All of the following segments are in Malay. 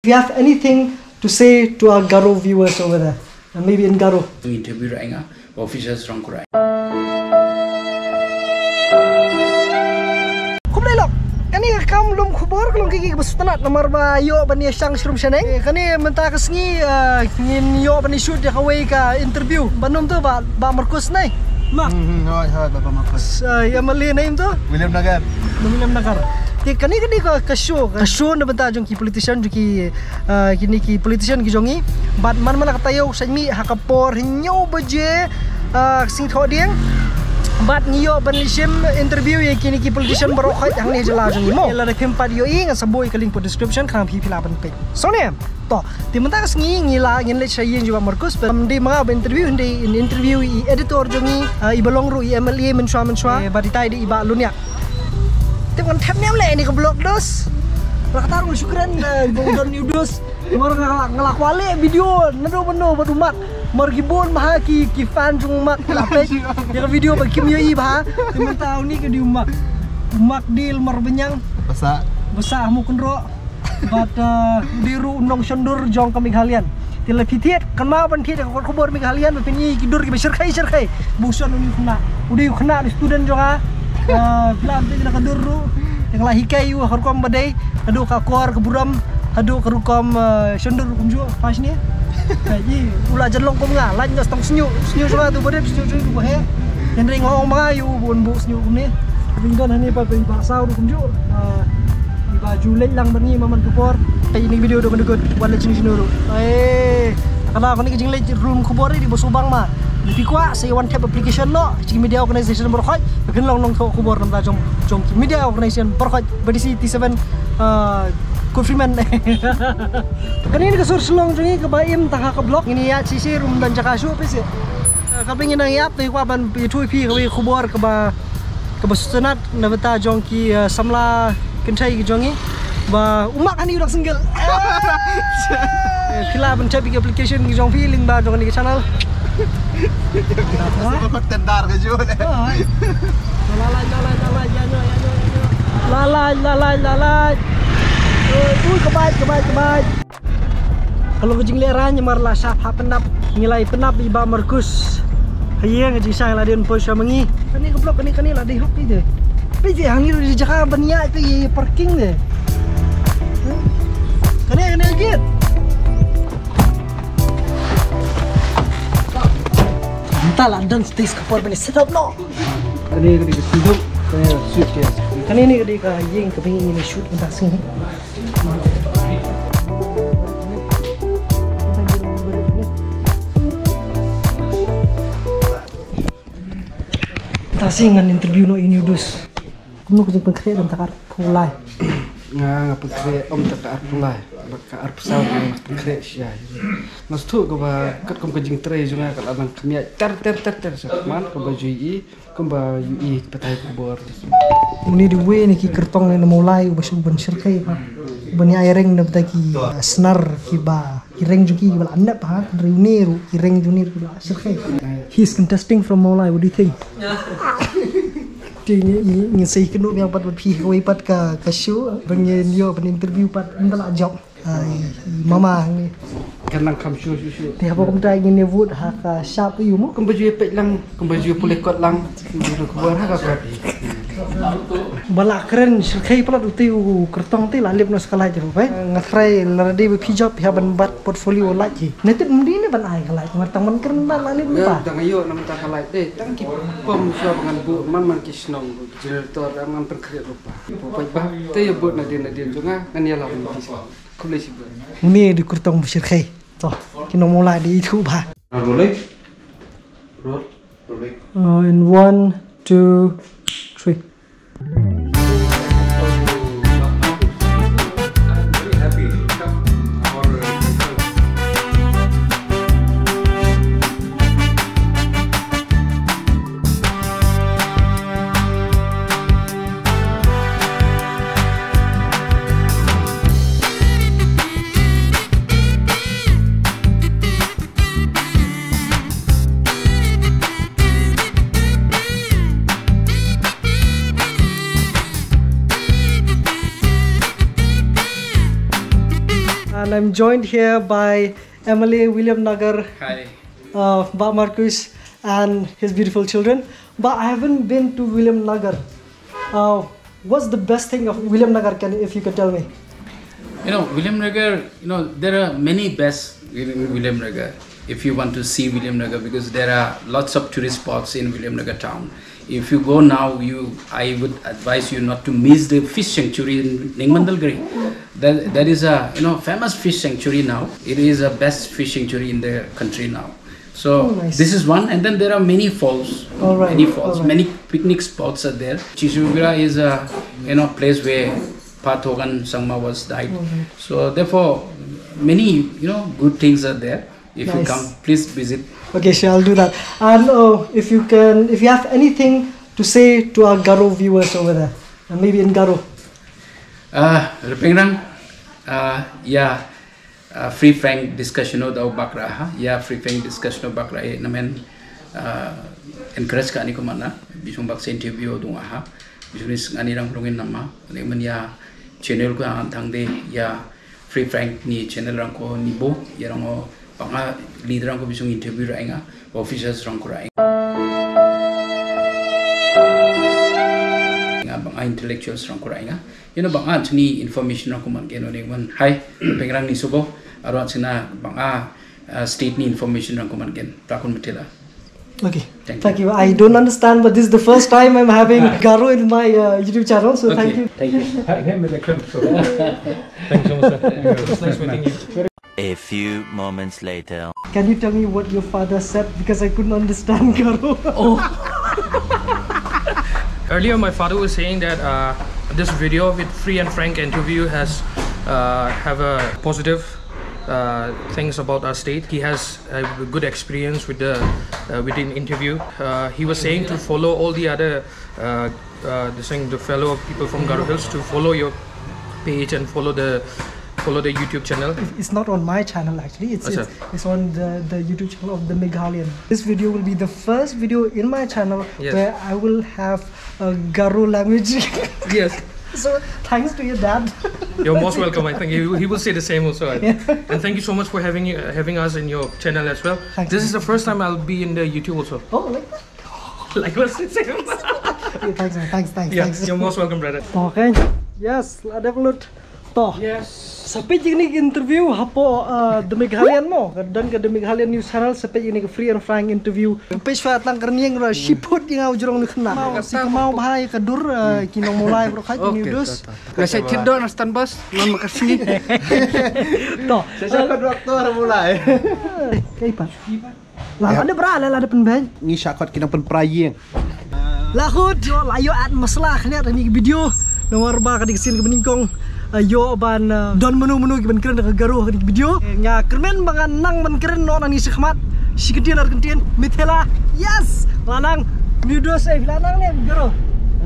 you have anything to say to our Garo viewers over there, and maybe in Garo. Interview right officers from Kurai. Kani kam lum khubor kelum kiki besutanat nomor ba yo bani sang shrum shaneng kani menta kesni ngin yo bani shoot ya kawai ka interview banum tu ba Markus nai mak hai ba Markus ya mali name tu William Nagar ti kani ka show na benta jong ki politician jo ki kini ki politician ki jongi bat man katayo sanmi hakapor hinyo baje sing thoding bat ngiyo banishim interview ye kini ki politician barokhat yang ni jela jong mo la kempat yo ing saboi ka link po description kham pi pilapan pe so ne to ti menta ngi ngila ngin le chayin juga Markus di mga interview di interview i editor jongi i balong ru i MLA menshwa baditai di iba lunya ti kan tap nem le ni ke blog dos raktar ko syukran don new dos mar ngalakwale video nado beno badumat margibon maha ki fan jung mak lape ya video ba kim yo i ba timun taw ni ke di umak dil marbenyang basa mu kunro bat diru unong sondur jong kami kalian tila pitiet kan ma ban tiet ko khobor mi kalian pini kidur ki syarkai buson uni khna student jonga plan te na kaduru yang lah hikai yu harkom badai adu ka kor ke buram adu ke rukom sondur kumjo pas ni jadi ulah jelong ko nga lan nos tong snyu sama tu bodep snyu ko he yang ring ngong mga yu bun bu snyu kum ni ringgan hani pa ba saw kum jo iba julen lang berni maman kupor kay ini video do mendegot wala chin sinuro kala ko ni jing le room kupor di bosubang ma lebih kuat saya one tap application no ci media organization berkhot bagen long tho kupor nam da jom media organization berkhot berisi T7 Freeman kanini ka sur slong jongi ka baim ta ka blok ini ya sisi rum dan jakasu pese ka pengin nang yap te kwa ban pi thui pi ka wi khubor ka ba sunat na beta jong ki samla kentai ki jongi ba umak ani udak single khila ban tapi application ki jong feeling ba jong ni channel ko tendar ka jo la kebaik kalau kejing leranya marla syaf penap ngilai penap iba Markus hayang aji sang laden posya mengi kani ke blok kani lah di hok itu tapi hang ni di Jakarta banyak itu parking deh kani git entahlah dan stage kapal bani sedap no kani hidup kani shoot ya kani ni ka ying kepengin ini shoot entah sini tasingan interview no ini dus kuno kujing pengkre dan takar pulai nga pengkre takar pulai bakar pesawat yang pengkre sia mas tu ko ba kat kom kujing tre junga kat adang kemia ter man ko ba jui ko ba ui patai kubor ini di we ni ki kertong ni mulai ba suban syirkai pa bani aireng na ki snar ki ba kireng juki bal andap ha riuniru kireng junir ki syirkai he's contesting from mulai. What do you think? Ni say kenu yang pat pi koi pat ka show bangin yo ban interview pat ndala job mama ni kanang kam show ti apa kom try ngin wood ha ka sharp yu mo kom baju pek lang kom baju polekot lang ko buat ha ka bala keren syirkai pala utiu kertong ti lalip no skala je pa ngatrai laradi pi job ha ban bat portfolio lagi netit mudi ni ban ai kala martang man keren lalip pa tang ayo nam ta kala tang ki pom so dengan bu man kisnong generator man perkret rupa popai ba te yo bot na din junga kan ya lawan di kolej bu ini di kertong syirkai to kino mulai di itu ba rolling in 1 2 3 and I'm joined here by Emily William Nagar, Hi. Ba Marcus, and his beautiful children. But I haven't been to William Nagar. What's the best thing of William Nagar? If you could tell me. William Nagar, there are many best in William Nagar. If you want to see William Nagar, because there are lots of tourist spots in William Nagar town. If you go now, I would advise you not to miss the fish sanctuary in Ningmandalgiri. That is a famous fish sanctuary now. It is the best fish sanctuary in the country now. So nice. This is one, and then there are many falls. Many falls, many picnic spots are there. Chishugira is a place where Pathogan Sangma was died. So therefore, many good things are there. If you come, please visit. Okay, sure, I'll do that. And if you have anything to say to our Garo viewers over there, maybe in Garo. Repengrang, free frank discussion of bakra, free frank discussion of bakra. Namen encourage ka ani ko mana, bisung baksa interview dunga ha, bisung ani rang rongin nama, namen channel ko ang thangde free frank ni channel rang ko nibo, rango banga leader rang ko bisung interview rainga, officers rang ko rainga. Banga intellectuals rang ko rainga. Banga chuni information rang ko man geno ningman. Hi, pengrang ni subo, aron sina banga state ni information rang ko man gen. Takon matila. Okay, thank you. I don't understand, but this is the first time I'm having Garo in my YouTube channel, so thank you. Thank you. Thanks so much, sir. It was nice meeting you. A few moments later. Can you tell me what your father said? Because I couldn't understand Garo. Earlier, my father was saying that this video with free and frank interview has have a positive things about our state. He has a good experience with the interview. He was saying to follow all the other the fellow people from Garo Hills to follow your page and follow the YouTube channel. It's not on my channel actually. It's on the YouTube channel of the Meghalayan. This video will be the first video in my channel where I will have a Garo language. Yes. So thanks to your dad. You're most welcome. I think he will say the same also. And thank you so much for having us in your channel as well. This is the first time I'll be in the YouTube also. Oh, like that? Like what's it saying? Thanks. Thanks. You're most welcome, brother. Okay. Yes, ada pelut. Toh. Yes. Sampai ini interview hapo The Meghalayan mo dan ke The Meghalayan News Channel sampai ini ke free and frank interview. Page fa tang kerniang ra siput yang jurong nikna. Si mau bahai kedur kinong mulai bro khat ni dus. Saya tidur nastan bos, non makasih. Toh. Saya ke dokter mulai. Kay pa. Lah ada berala ada penban. Ni syakot kinang penprayeng. Lahut yo layo at masalah lihat ini video nomor ba kadik sin ke beningkong. Yo ban don menu ban keren ke Garo ke video nya kermen bangan nang ban keren no nang isi khmat siketi lar kentien mithela yes lanang nudos lanang ne Garo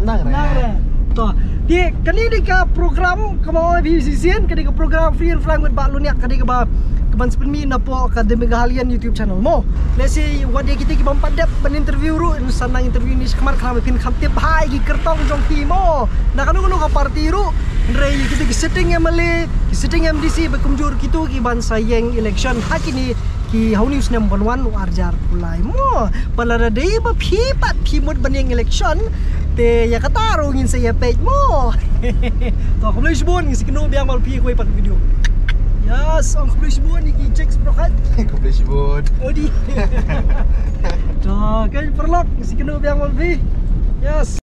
nang re to di kali di ka program kemau bisisian kali ka program free and frank with ba lunia kali ka ba keban sepemi na po ka The Meghalayan YouTube channel mo let's say what dia kita ki bam padap ban interview ru sanang interview ni khmat kham pin kham tip hai ki kertong jong ti mo na kanu ka party ru Ray kita ki setting MLA, ki setting MDC berkumjur gitu ki ban sayeng election hakini ki How News number 1 arjar pulai mo palara day ba phipat phimut baneng election te ya kataro ngin saya page mo to kumlay subon ngisi kino biang mal phi ko ipat video yes ang kumlay subon ni ki checks prokat Kumlay subon odi to kay perlok ngisi kino biang mal phi yes